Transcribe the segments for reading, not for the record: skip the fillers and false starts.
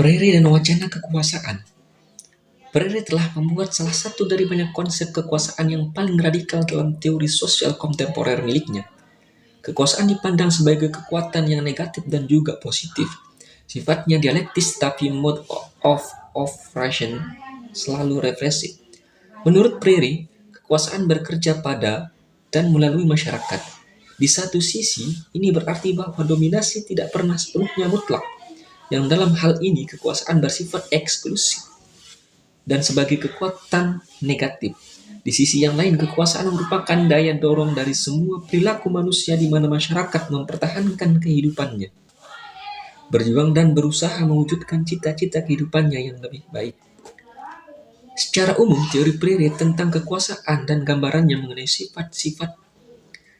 Freire dan wacana kekuasaan. Freire telah membuat salah satu dari banyak konsep kekuasaan yang paling radikal dalam teori sosial kontemporer miliknya. Kekuasaan dipandang sebagai kekuatan yang negatif dan juga positif. Sifatnya dialektis tapi mode of operation selalu represif. Menurut Freire, kekuasaan bekerja pada dan melalui masyarakat. Di satu sisi, ini berarti bahwa dominasi tidak pernah sepenuhnya mutlak, yang dalam hal ini kekuasaan bersifat eksklusif dan sebagai kekuatan negatif. Di sisi yang lain, kekuasaan merupakan daya dorong dari semua perilaku manusia di mana masyarakat mempertahankan kehidupannya, berjuang dan berusaha mewujudkan cita-cita kehidupannya yang lebih baik. Secara umum, teori Freire tentang kekuasaan dan gambarannya mengenai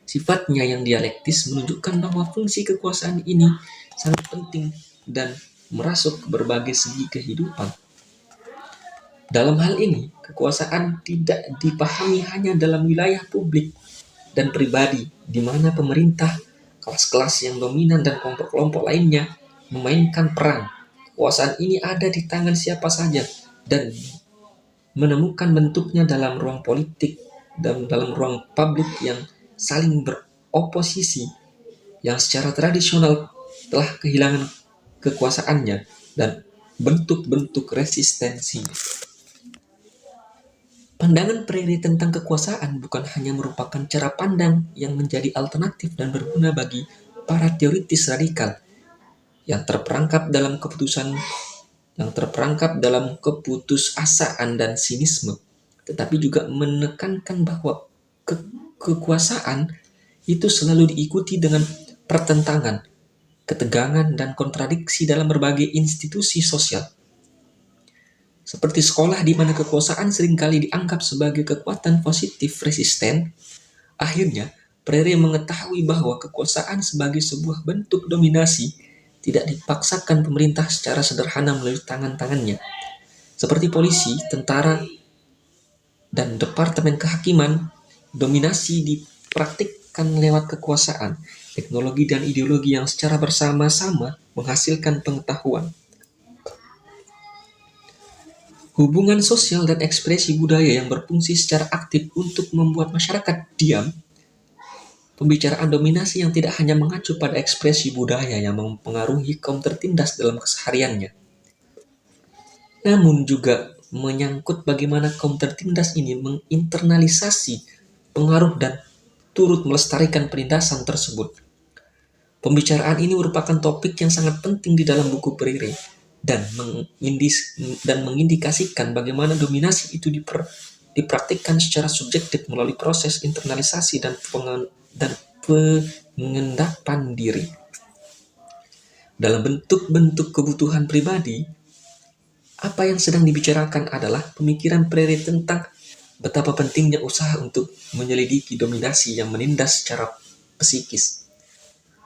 sifatnya yang dialektis menunjukkan bahwa fungsi kekuasaan ini sangat penting dan merasuk ke berbagai segi kehidupan. Dalam hal ini, kekuasaan tidak dipahami hanya dalam wilayah publik dan pribadi, di mana pemerintah, kelas-kelas yang dominan dan kelompok-kelompok lainnya memainkan peran. Kekuasaan ini ada di tangan siapa saja dan menemukan bentuknya dalam ruang politik dan dalam ruang publik yang saling beroposisi, yang secara tradisional telah kehilangan kekuasaannya dan bentuk-bentuk resistensi. Pandangan Freire tentang kekuasaan bukan hanya merupakan cara pandang yang menjadi alternatif dan berguna bagi para teoritis radikal yang terperangkap dalam keputusasaan dan sinisme, tetapi juga menekankan bahwa kekuasaan itu selalu diikuti dengan pertentangan, ketegangan, dan kontradiksi dalam berbagai institusi sosial. Seperti sekolah di mana kekuasaan seringkali dianggap sebagai kekuatan positif resisten, akhirnya Freire mengetahui bahwa kekuasaan sebagai sebuah bentuk dominasi tidak dipaksakan pemerintah secara sederhana melalui tangan-tangannya. Seperti polisi, tentara, dan departemen kehakiman, dominasi dipraktikkan lewat kekuasaan, teknologi, dan ideologi yang secara bersama-sama menghasilkan pengetahuan. Hubungan sosial dan ekspresi budaya yang berfungsi secara aktif untuk membuat masyarakat diam. Pembicaraan dominasi yang tidak hanya mengacu pada ekspresi budaya yang mempengaruhi kaum tertindas dalam kesehariannya, namun juga menyangkut bagaimana kaum tertindas ini menginternalisasi pengaruh dan turut melestarikan penindasan tersebut. Pembicaraan ini merupakan topik yang sangat penting di dalam buku Freire dan mengindikasikan bagaimana dominasi itu dipraktikkan secara subjektif melalui proses internalisasi dan pengendapan diri. Dalam bentuk-bentuk kebutuhan pribadi, apa yang sedang dibicarakan adalah pemikiran Freire tentang betapa pentingnya usaha untuk menyelidiki dominasi yang menindas secara psikis,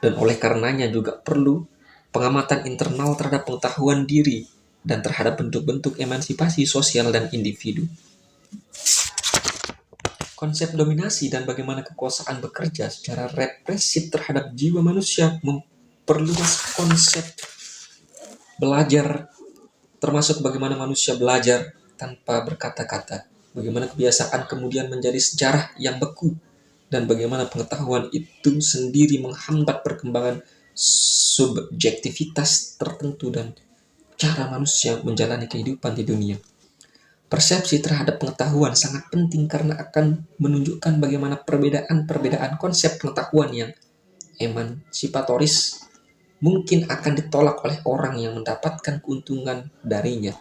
dan oleh karenanya juga perlu pengamatan internal terhadap pengetahuan diri dan terhadap bentuk-bentuk emansipasi sosial dan individu. Konsep dominasi dan bagaimana kekuasaan bekerja secara represif terhadap jiwa manusia memperluas konsep belajar, termasuk bagaimana manusia belajar tanpa berkata-kata, bagaimana kebiasaan kemudian menjadi sejarah yang beku, dan bagaimana pengetahuan itu sendiri menghambat perkembangan subjektivitas tertentu dan cara manusia menjalani kehidupan di dunia. Persepsi terhadap pengetahuan sangat penting karena akan menunjukkan bagaimana perbedaan konsep pengetahuan yang emansipatoris mungkin akan ditolak oleh orang yang mendapatkan keuntungan darinya.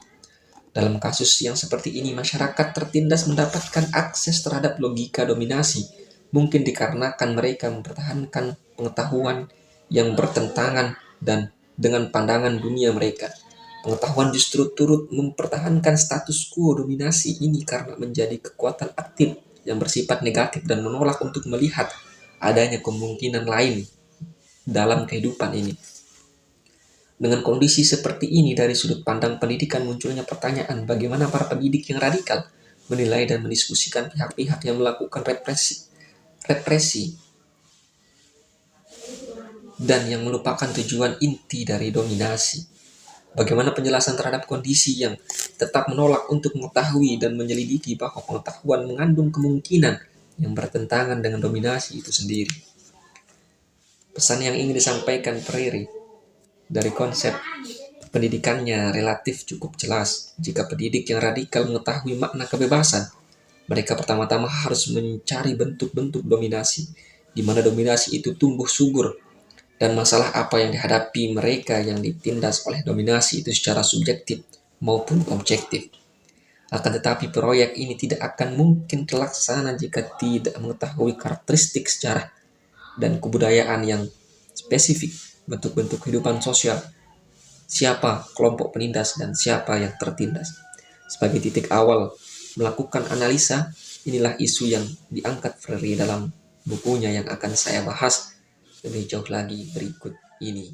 Dalam kasus yang seperti ini, masyarakat tertindas mendapatkan akses terhadap logika dominasi, mungkin dikarenakan mereka mempertahankan pengetahuan yang bertentangan dan dengan pandangan dunia mereka. Pengetahuan justru turut mempertahankan status quo dominasi ini karena menjadi kekuatan aktif yang bersifat negatif dan menolak untuk melihat adanya kemungkinan lain dalam kehidupan ini. Dengan kondisi seperti ini, dari sudut pandang pendidikan munculnya pertanyaan bagaimana para pendidik yang radikal menilai dan mendiskusikan pihak-pihak yang melakukan represi dan yang melupakan tujuan inti dari dominasi. Bagaimana penjelasan terhadap kondisi yang tetap menolak untuk mengetahui dan menyelidiki bahwa pengetahuan mengandung kemungkinan yang bertentangan dengan dominasi itu sendiri. Pesan yang ingin disampaikan Freire dari konsep pendidikannya relatif cukup jelas. Jika pendidik yang radikal mengetahui makna kebebasan, mereka pertama-tama harus mencari bentuk-bentuk dominasi, di mana dominasi itu tumbuh subur, dan masalah apa yang dihadapi mereka yang ditindas oleh dominasi itu secara subjektif maupun objektif. Akan tetapi proyek ini tidak akan mungkin terlaksana jika tidak mengetahui karakteristik sejarah dan kebudayaan yang spesifik, bentuk-bentuk kehidupan sosial, siapa kelompok penindas dan siapa yang tertindas. Sebagai titik awal melakukan analisa, inilah isu yang diangkat Freire dalam bukunya yang akan saya bahas lebih jauh lagi berikut ini.